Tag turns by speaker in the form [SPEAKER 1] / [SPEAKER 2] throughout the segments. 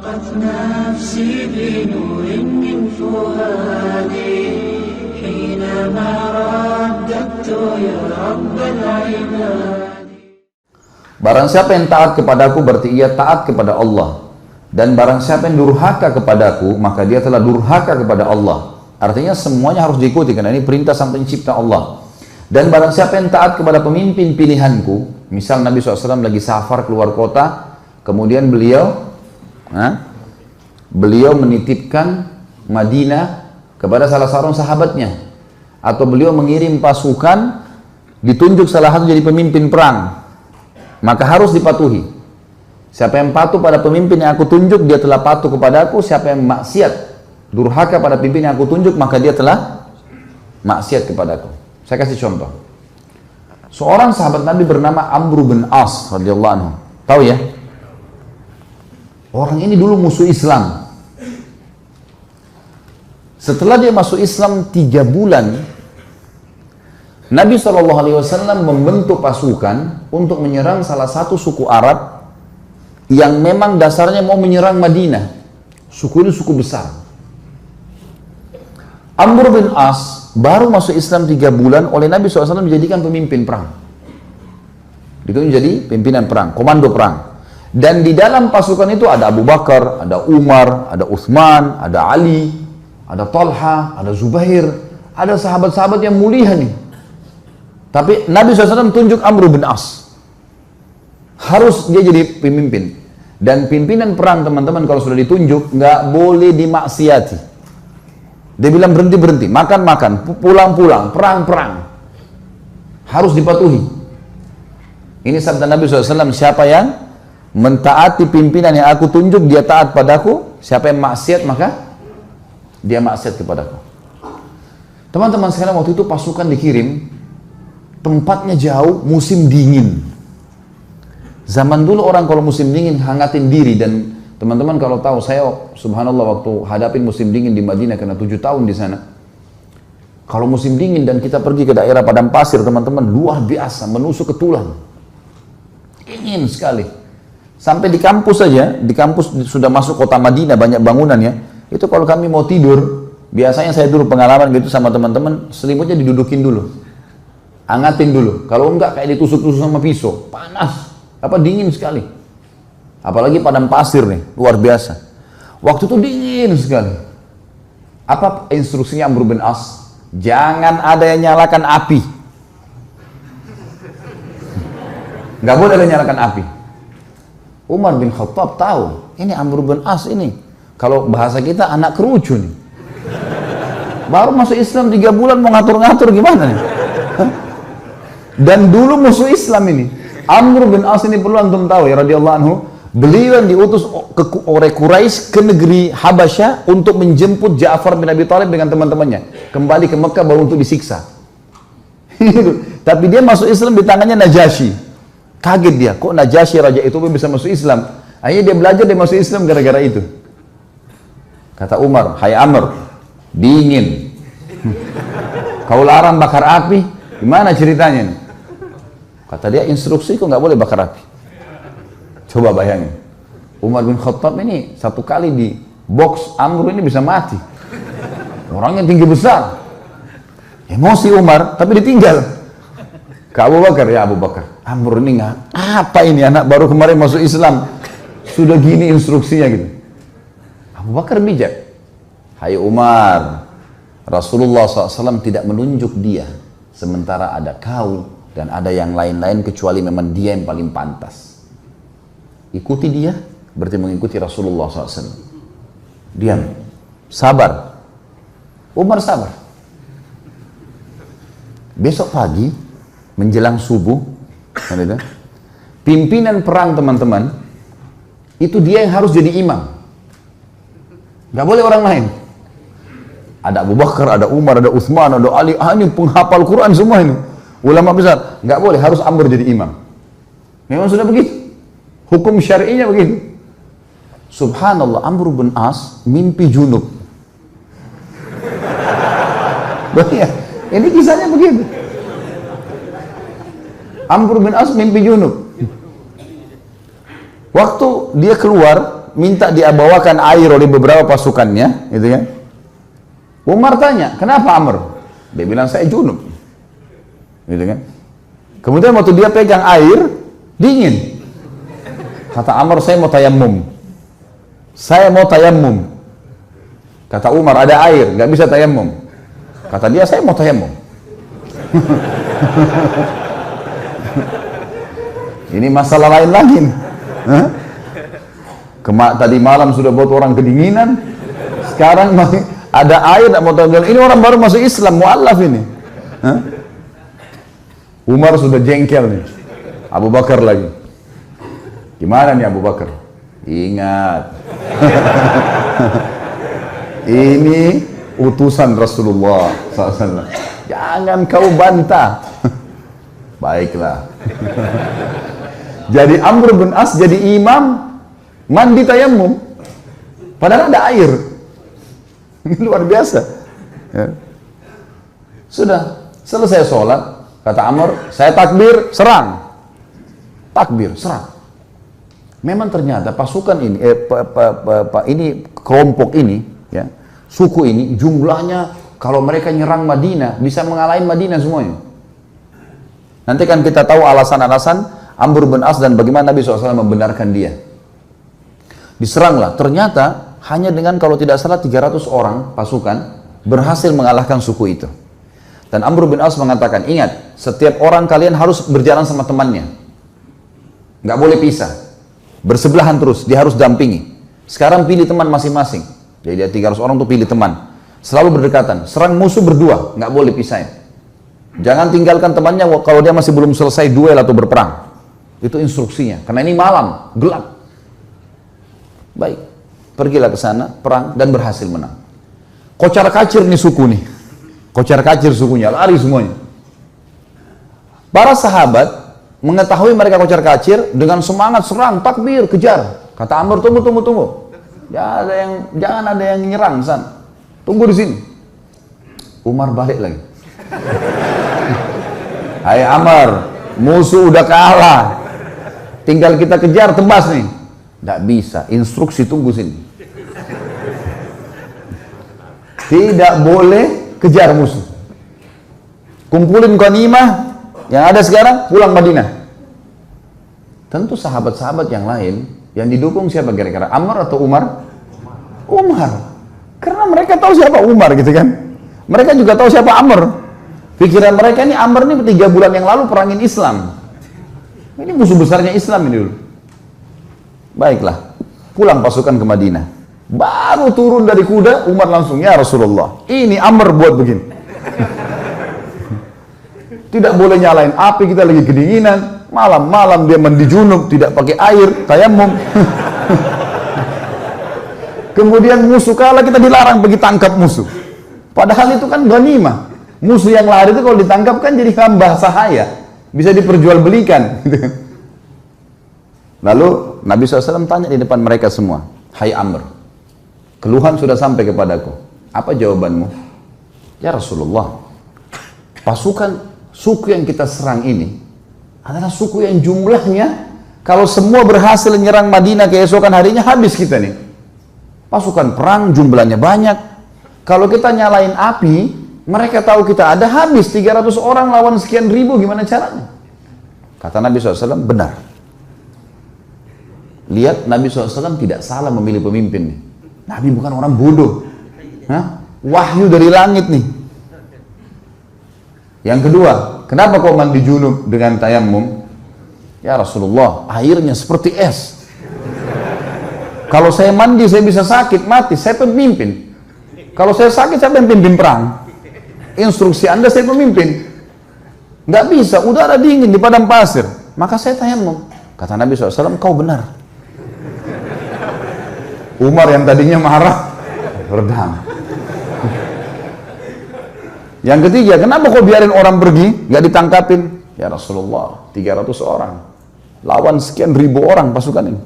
[SPEAKER 1] نفسي بنور من فؤادي حينما رددت يا رب العباد.
[SPEAKER 2] Barang siapa yang taat kepadaku berarti ia taat kepada Allah. Dan barang siapa yang durhaka kepadaku maka dia telah durhaka kepada Allah. Artinya semuanya harus diikuti karena ini perintah sang pencipta Allah. Dan barang siapa yang taat kepada pemimpin pilihanku, misal Nabi SAW lagi safar keluar kota, kemudian beliau menitipkan Madinah kepada salah seorang sahabatnya, atau beliau mengirim pasukan, ditunjuk salah satu jadi pemimpin perang, maka harus dipatuhi. Siapa yang patuh pada pemimpin yang aku tunjuk, dia telah patuh kepadaku. Siapa yang maksiat, durhaka pada pemimpin yang aku tunjuk, maka dia telah maksiat kepadaku. Saya kasih contoh. Seorang sahabat Nabi bernama Amr bin As radhiyallahu anhu. Tahu ya? Orang ini dulu musuh Islam. Setelah dia masuk Islam 3 bulan, Nabi SAW membentuk pasukan untuk menyerang salah satu suku Arab yang memang dasarnya mau menyerang Madinah. Suku ini suku besar. Amr bin As baru masuk Islam 3 bulan, oleh Nabi SAW dijadikan pemimpin perang. Ditunjuk jadi pimpinan perang, komando perang. Dan di dalam pasukan itu ada Abu Bakar, ada Umar, ada Uthman, ada Ali, ada Talha, ada Zubair, ada sahabat-sahabat yang mulia nih. Tapi Nabi SAW tunjuk Amr bin As. Harus dia jadi pemimpin. Dan pimpinan perang teman-teman kalau sudah ditunjuk, nggak boleh dimaksiati. Dia bilang berhenti-berhenti, makan-makan, pulang-pulang, perang-perang. Harus dipatuhi. Ini sabda Nabi SAW, siapa yang mentaati pimpinan yang aku tunjuk, dia taat padaku. Siapa yang maksiat, maka dia maksiat kepadaku. Teman-teman sekarang, waktu itu pasukan dikirim, tempatnya jauh, musim dingin. Zaman dulu orang kalau musim dingin hangatin diri. Dan teman-teman kalau tahu, saya subhanallah waktu hadapin musim dingin di Madinah karena 7 tahun di sana. Kalau musim dingin dan kita pergi ke daerah padang pasir, teman-teman, luar biasa, menusuk ke tulang. Dingin sekali. Sampai di kampus saja, di kampus sudah masuk kota Madinah, banyak bangunan ya. Itu kalau kami mau tidur, biasanya saya dulu pengalaman gitu sama teman-teman, selimutnya didudukin dulu. Hangatin dulu. Kalau enggak kayak ditusuk-tusuk sama pisau, panas. Dingin sekali. Apalagi padang pasir nih, luar biasa. Waktu itu dingin sekali. Apa instruksinya Amr bin As? Jangan ada yang nyalakan api. Nggak boleh ada yang nyalakan api. Umar bin Khattab tahu, ini Amr bin As ini, kalau bahasa kita anak kerucu nih. Baru masuk Islam 3 bulan mau ngatur-ngatur gimana nih? Dan dulu musuh Islam ini. Amr bin As ini perlu antum tahu ya radhiyallahu anhu. Beliau yang diutus oleh Quraisy ke negeri Habasyah untuk menjemput Ja'far bin Abi Thalib dengan teman-temannya kembali ke Mekah baru untuk disiksa. Tapi dia masuk Islam di tangannya Najasyi. Kaget dia, kok Najasyi raja itu bisa masuk Islam? Akhirnya dia belajar, dia masuk Islam gara-gara itu. Kata Umar, hai Amr, dingin. Kau larang bakar api, gimana ceritanya nih? Kata dia, instruksi kok nggak boleh bakar api. Coba bayangin, Umar bin Khattab ini 1 kali di box Amr ini bisa mati. Orangnya tinggi besar. Emosi Umar, tapi ditinggal. Ke Abu Bakar, ya Abu Bakar, Amr ini nggak, apa ini anak baru kemarin masuk Islam, sudah gini instruksinya gitu. Abu Bakar bijak. Hai Umar, Rasulullah SAW tidak menunjuk dia, sementara ada kau dan ada yang lain-lain kecuali memang dia yang paling pantas. Ikuti dia, berarti mengikuti Rasulullah SAW. Diam, sabar. Umar sabar. Besok pagi, menjelang subuh, pimpinan perang teman-teman, itu dia yang harus jadi imam. Gak boleh orang lain. Ada Abu Bakar, ada Umar, ada Uthman, ada Ali, ini penghafal Quran semua ini. Ulama besar, gak boleh, harus Amr jadi imam. Memang sudah begitu. Hukum syar'inya begitu. Subhanallah, Amr bin As mimpi junub. Ini kisahnya begitu. Amr bin As mimpi junub. Waktu dia keluar, minta dia bawakan air oleh beberapa pasukannya, gitu kan. Umar tanya, kenapa Amr? Dia bilang, saya junub. Gitu kan. Kemudian waktu dia pegang air, dingin. Kata Amr, saya mau tayammum. Saya mau tayammum. Kata Umar, ada air, nggak bisa tayammum. Kata dia, saya mau tayammum. Ini masalah lain lagi. Tadi malam sudah buat orang kedinginan, sekarang ada air, mau tayammum. Ini orang baru masuk Islam, mu'allaf ini. Umar sudah jengkel nih. Abu Bakar lagi. Gimana nih Abu Bakar? Ingat. Ini utusan Rasulullah SAW. Jangan kau bantah. Baiklah. Jadi Amr bin As jadi imam mandi tayammum. Padahal ada air. Ini luar biasa. Ya. Sudah selesai sholat, kata Amr, saya takbir, serang. Takbir, serang. Memang ternyata pasukan ini, kelompok ini, ya, suku ini jumlahnya kalau mereka nyerang Madinah bisa mengalahin Madinah semuanya. Nanti kan kita tahu alasan-alasan Amr bin As dan bagaimana Nabi SAW membenarkan dia. Diseranglah, ternyata hanya dengan kalau tidak salah 300 orang pasukan berhasil mengalahkan suku itu. Dan Amr bin As mengatakan, ingat, setiap orang kalian harus berjalan sama temannya. Nggak boleh pisah. Bersebelahan terus, dia harus dampingi. Sekarang pilih teman masing-masing. Jadi dia 300 orang tuh pilih teman. Selalu berdekatan, serang musuh berdua, nggak boleh pisahin. Jangan tinggalkan temannya kalau dia masih belum selesai duel atau berperang. Itu instruksinya, karena ini malam, gelap. Baik, pergilah ke sana, perang, dan berhasil menang. Kocar kacir nih suku nih. Kocar kacir sukunya, lari semuanya. Para sahabat mengetahui mereka kocar kacir, dengan semangat serang, takbir, kejar. Kata Amr, tunggu. Jangan ada yang nyerang, San. Tunggu di sini. Umar balik lagi. Hai Amr, musuh udah kalah. Tinggal kita kejar, tebas nih. Nggak bisa, instruksi tunggu sini. Tidak boleh kejar musuh. Kumpulin ghanimah yang ada sekarang, pulang Madinah. Tentu sahabat-sahabat yang lain, yang didukung siapa kira-kira? Amr atau Umar? Umar. Karena mereka tahu siapa Umar gitu kan. Mereka juga tahu siapa Amr. Pikiran mereka ini Amr ini 3 bulan yang lalu perangin Islam. Ini musuh besarnya Islam ini dulu. Baiklah, pulang pasukan ke Madinah. Baru turun dari kuda, Umar langsung, ya Rasulullah, ini Amr buat begini. Tidak boleh nyalain api, kita lagi kedinginan. Malam-malam dia mandi junub, tidak pakai air, tayammum. Kemudian musuh kalah, kita dilarang pergi tangkap musuh. Padahal itu kan ghanimah. Musuh yang lari itu kalau ditangkap kan jadi hamba sahaya. Bisa diperjualbelikan. Lalu Nabi SAW tanya di depan mereka semua, hai Amr, keluhan sudah sampai kepadaku. Apa jawabanmu? Ya Rasulullah, pasukan suku yang kita serang ini adalah suku yang jumlahnya, kalau semua berhasil menyerang Madinah keesokan harinya, habis kita nih. Pasukan perang jumlahnya banyak. Kalau kita nyalain api, mereka tahu kita ada, habis 300 orang lawan sekian ribu, gimana caranya? Kata Nabi SAW, benar. Lihat, Nabi SAW tidak salah memilih pemimpin nih. Nabi bukan orang bodoh. Wahyu dari langit nih. Yang kedua, kenapa kau mandi junub dengan tayammum? Ya Rasulullah, airnya seperti es. Kalau saya mandi, saya bisa sakit, mati. Saya pemimpin. Kalau saya sakit, saya pimpin perang. Instruksi Anda, saya pemimpin. Nggak bisa, udara dingin di padang pasir. Maka saya tayammum. Kata Nabi SAW, kau benar. Umar yang tadinya marah, redam. Yang ketiga, kenapa kau biarin orang pergi, nggak ditangkapin? Ya Rasulullah, 300 orang. Lawan sekian ribu orang pasukan ini.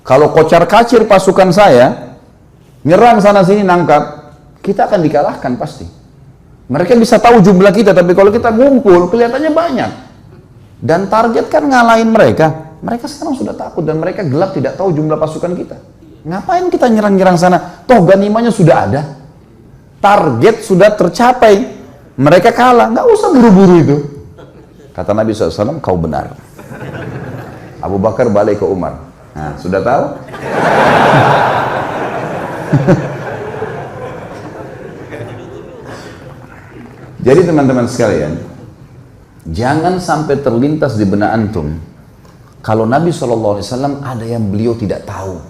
[SPEAKER 2] Kalau kocar kacir pasukan saya, nyerang sana sini nangkap, kita akan dikalahkan pasti. Mereka bisa tahu jumlah kita, tapi kalau kita ngumpul, kelihatannya banyak. Dan target kan ngalahin mereka. Mereka sekarang sudah takut dan mereka gelap tidak tahu jumlah pasukan kita. Ngapain kita nyerang-nyerang sana? Toh ganimanya sudah ada. Target sudah tercapai. Mereka kalah, nggak usah buru-buru itu. Kata Nabi SAW, kau benar. Abu Bakar balik ke Umar. Nah, sudah tahu? Jadi teman-teman sekalian, jangan sampai terlintas di benak antum kalau Nabi SAW ada yang beliau tidak tahu.